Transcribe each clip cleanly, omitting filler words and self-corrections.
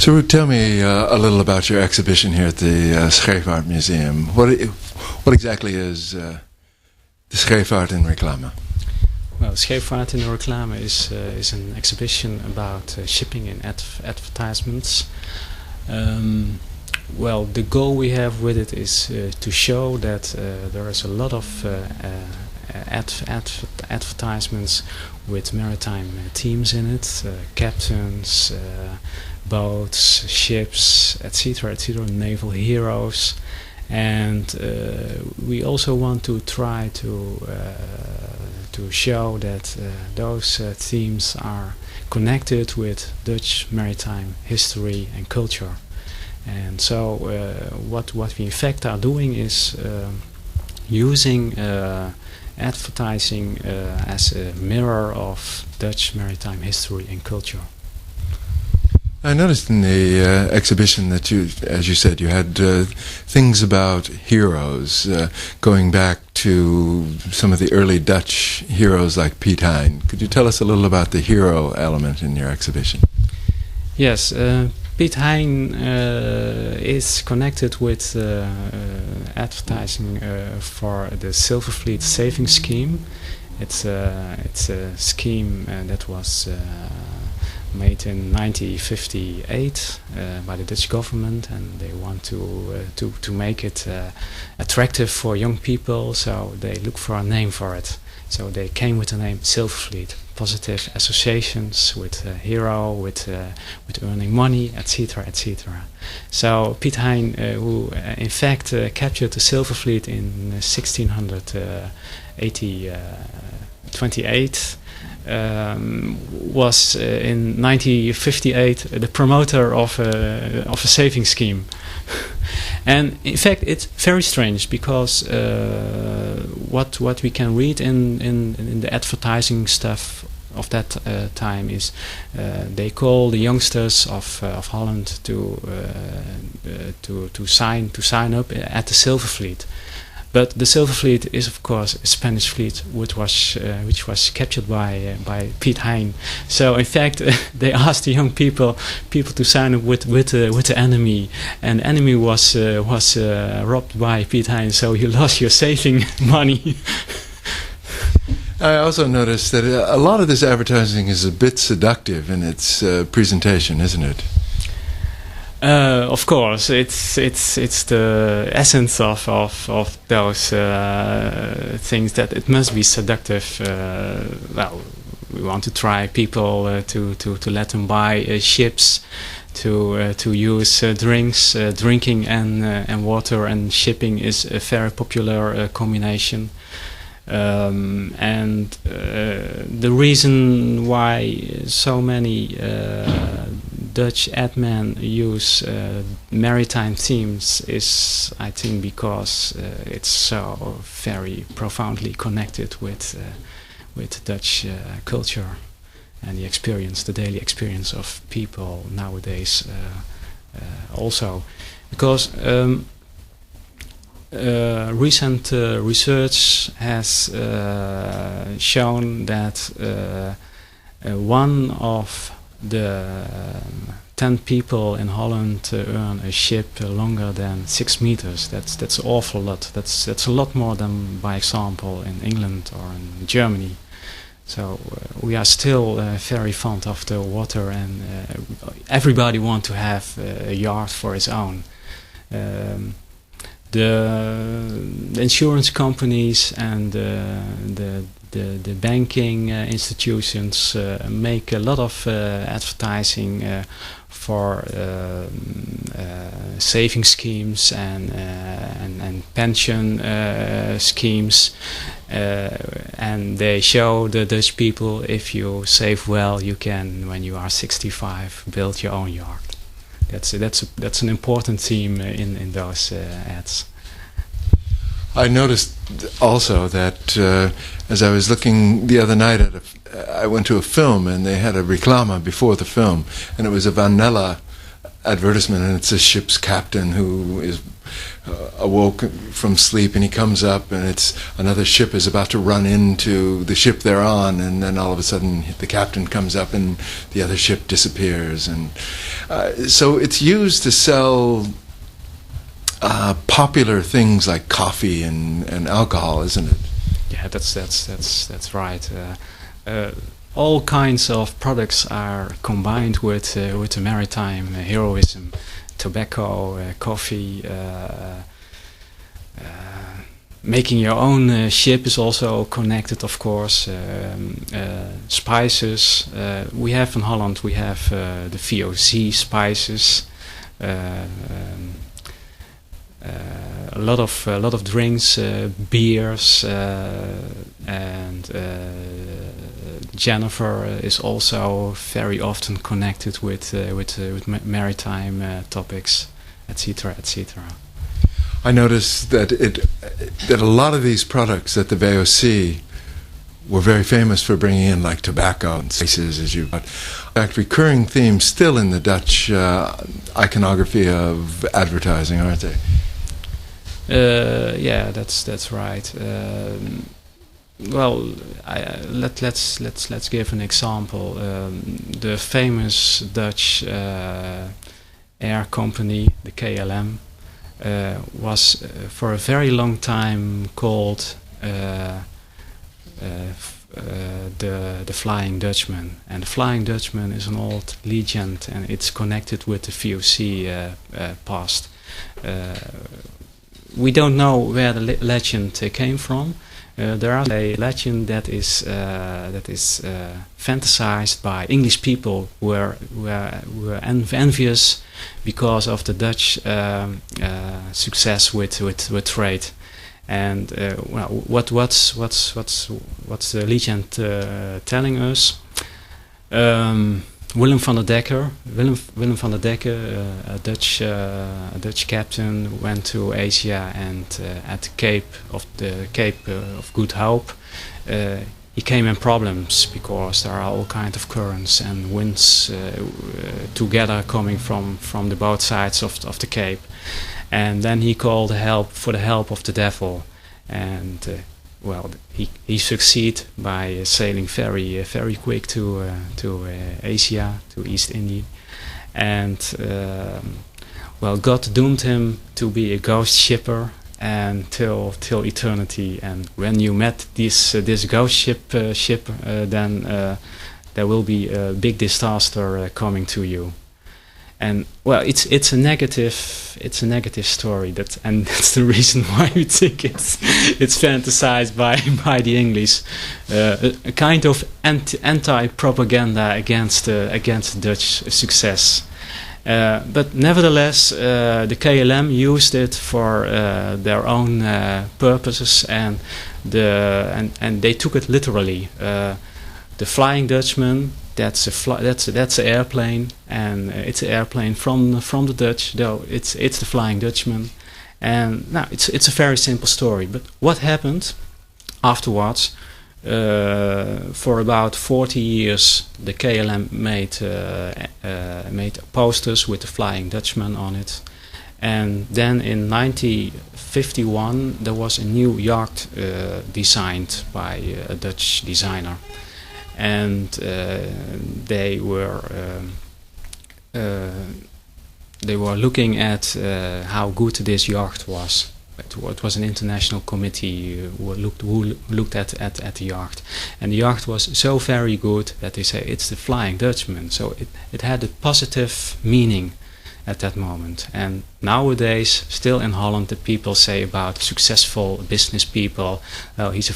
So, Ruud, tell me a little about your exhibition here at the Scheepvaartmuseum. What exactly is the scheepvaart in reclame? Well, Scheepvaart in reclame is an exhibition about shipping in advertisements. Well, the goal we have with it is to show that there is a lot of advertisements with maritime themes in it, captains, boats, ships, etc., naval heroes, and we also want to try to show that those themes are connected with Dutch maritime history and culture. And so what we in fact are doing is using advertising as a mirror of Dutch maritime history and culture. I noticed in the exhibition that you, as you said, you had things about heroes, going back to some of the early Dutch heroes like Piet Hein. Could you tell us a little about the hero element in your exhibition? Yes, Piet Hein is connected with advertising for the Silver Fleet Saving Scheme. It's a scheme that was made in 1958 by the Dutch government, and they want to make it attractive for young people, so they look for a name for it. So they came with the name Silver Fleet. Positive associations with hero, with earning money, etc., etc. So Piet Hein, who in fact captured the Silver Fleet in 1628, was in 1958 the promoter of a saving scheme. And in fact it's very strange because what we can read in the advertising stuff of that time is they call the youngsters of Holland to sign up at the Silver Fleet. But the Silver Fleet is, of course, a Spanish fleet which was captured by Piet Hein. So, in fact, they asked the young people to sign up with the enemy, and the enemy was robbed by Piet Hein. So you lost your saving money. I also noticed that a lot of this advertising is a bit seductive in its presentation, isn't it? Of course, it's the essence of those things that it must be seductive. Well, we want to try people to let them buy ships, to use drinks. Drinking and water and shipping is a very popular combination. And the reason why so many Dutch admen use maritime themes is, I think, because it's so very profoundly connected with Dutch culture and the experience, the daily experience of people nowadays. Also, because recent research has shown that one of the 10 people in Holland earn a ship longer than 6 meters. That's an awful lot. That's a lot more than, by example, in England or in Germany. So we are still very fond of the water, and everybody wants to have a yacht for his own. The insurance companies and the banking institutions make a lot of advertising for saving schemes and pension schemes, and they show the Dutch people, if you save well, you can, when you are 65, build your own yacht. That's an important theme in those ads. I noticed also that as I was looking the other night I went to a film and they had a reclame before the film, and it was a Vanilla advertisement, and it's a ship's captain who is awoke from sleep, and he comes up and it's another ship is about to run into the ship they're on, and then all of a sudden the captain comes up and the other ship disappears. And So it's used to sell popular things like coffee and alcohol, isn't it? Yeah, that's right. All kinds of products are combined with the maritime heroism. Tobacco, coffee, making your own ship is also connected, of course. Spices. We have in Holland, we have the VOC spices. A lot of drinks, beers, and Jennifer is also very often connected with maritime topics, etc., etc. I noticed that that a lot of these products that the VOC were very famous for bringing in, like tobacco and spices, as you. In fact, recurring themes still in the Dutch iconography of advertising, aren't they? Yeah, that's right. Well, let's give an example. The famous Dutch air company, the KLM, was for a very long time called the Flying Dutchman, and the Flying Dutchman is an old legend, and it's connected with the VOC past. We don't know where the legend came from. There is a legend that is fantasized by English people who were envious because of the Dutch success with trade. And well, what's the legend telling us? Willem van der Decker, a Dutch captain, went to Asia, and at the Cape of Good Hope, he came in problems because there are all kinds of currents and winds together coming from the both sides of the Cape, and then he called for the help of the devil, and well, he succeeded by sailing very quick to Asia, to East India, and well, God doomed him to be a ghost shipper and till eternity. And when you met this ghost ship, then there will be a big disaster coming to you. And well, it's a negative story, and that's the reason why we think it's fantasized by the English, a kind of anti-propaganda against Dutch success. But nevertheless, the KLM used it for their own purposes, and they took it literally. The Flying Dutchman. That's an airplane, and it's an airplane from the Dutch. Though it's the Flying Dutchman, and now it's a very simple story. But what happened afterwards? For about 40 years, the KLM made posters with the Flying Dutchman on it, and then in 1951 there was a new yacht designed by a Dutch designer. And they were looking at how good this yacht was. It was an international committee who looked at the yacht, and the yacht was so very good that they say it's the Flying Dutchman. So it had a positive meaning at that moment. And nowadays, still in Holland, the people say about successful business people, well, he's a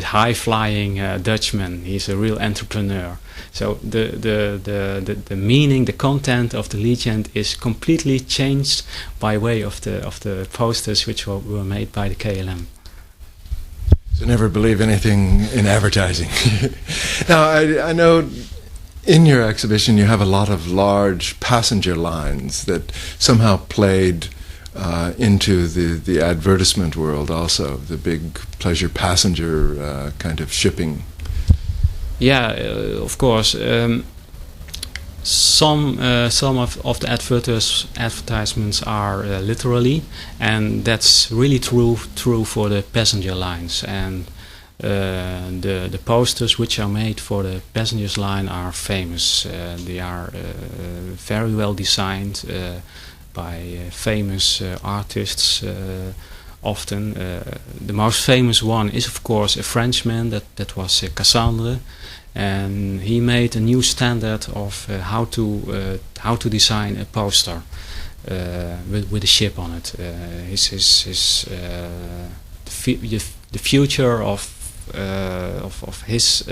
high-flying Dutchman. He's a real entrepreneur. So the meaning, the content of the legend is completely changed by way of the posters which were made by the KLM. So never believe anything in advertising. Now, I know. In your exhibition, you have a lot of large passenger lines that somehow played into the advertisement world also, the big pleasure passenger kind of shipping. Yeah, of course. Some of the advertisements are literally, and that's really true for the passenger lines. And The posters which are made for the passengers line are famous. They are very well designed by famous artists. Often the most famous one is of course a Frenchman, that was Cassandre, and he made a new standard of how to design a poster with a ship on it. The future of his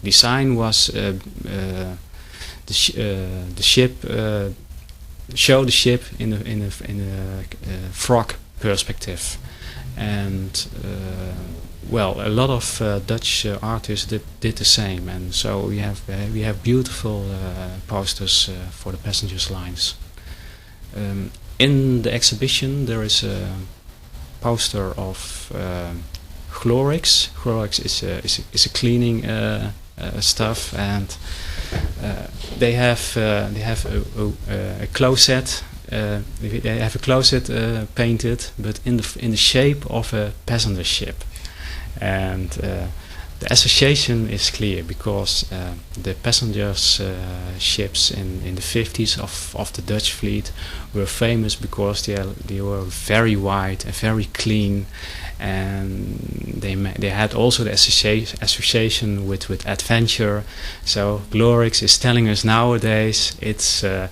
design was the ship, show the ship in a frog perspective, and well, a lot of Dutch artists did the same, and so we have beautiful posters for the passengers lines. In the exhibition there is a poster of Glorix. Glorix is a cleaning stuff, and they have a closet. They have a closet painted, but in the shape of a passenger ship, and the association is clear because the passengers ships in the 50s of the Dutch fleet were famous because they were very wide and very clean, and they had also the association with adventure. So Glorix is telling us nowadays it's an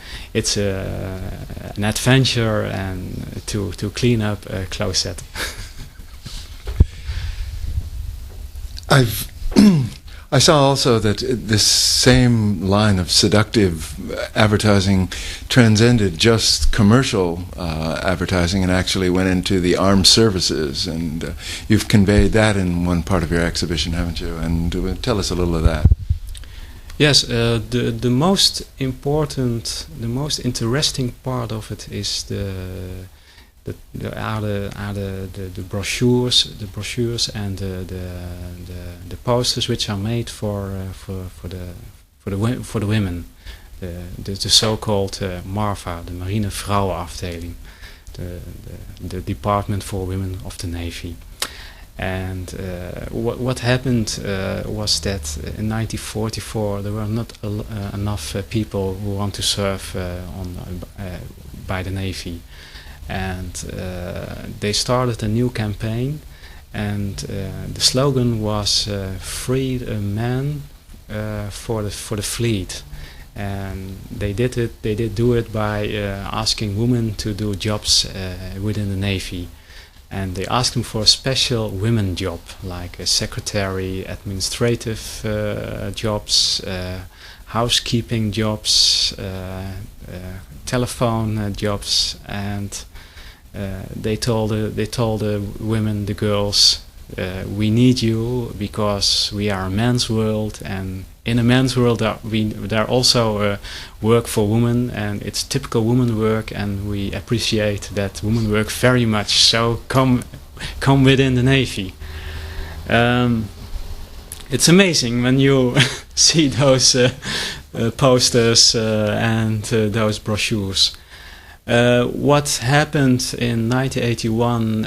adventure and to clean up a closet. I saw also that this same line of seductive advertising transcended just commercial advertising and actually went into the armed services, and you've conveyed that in one part of your exhibition, haven't you? And tell us a little of that. Yes, the most important, the most interesting part of it is the brochures and the posters which are made for the women, the so-called MARVA, the Marine Vrouwenafdeling, the Department for Women of the Navy. And what happened was that in 1944 there were not enough people who want to serve by the Navy. And they started a new campaign, and the slogan was "Free a man for the fleet." And they did do it by asking women to do jobs within the Navy, and they asked them for a special women job, like a secretary, administrative jobs, housekeeping jobs, telephone jobs, and they told the women, the girls, we need you because we are a man's world, and in a man's world there also work for women, and it's typical woman work, and we appreciate that women work very much. So come within the Navy. It's amazing when you see those posters and those brochures. What happened in 1981,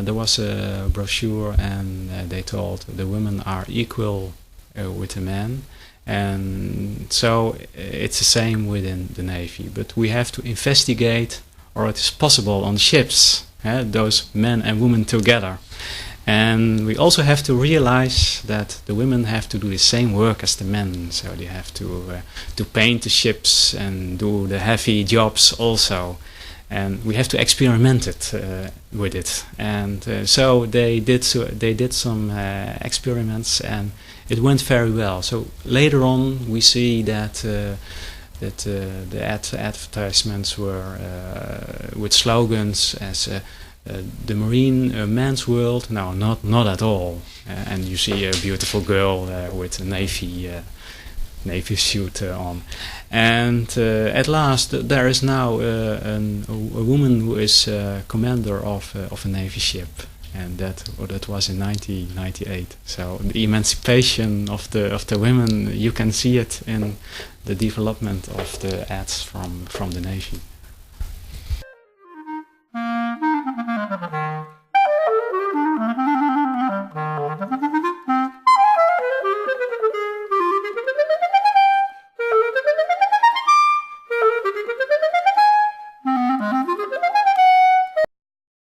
there was a brochure, and they told the women are equal with the men, and so it's the same within the Navy, but we have to investigate, or it is possible on ships, those men and women together. And we also have to realize that the women have to do the same work as the men, so they have to paint the ships and do the heavy jobs also, and we have to experiment with it. And so they did some experiments, and it went very well. So later on, we see that the advertisements were with slogans as. The marine man's world? No, not at all. And you see a beautiful girl with a navy suit on. And at last, there is now a woman who is commander of a navy ship, and that was in 1998. So the emancipation of the women, you can see it in the development of the ads from the Navy.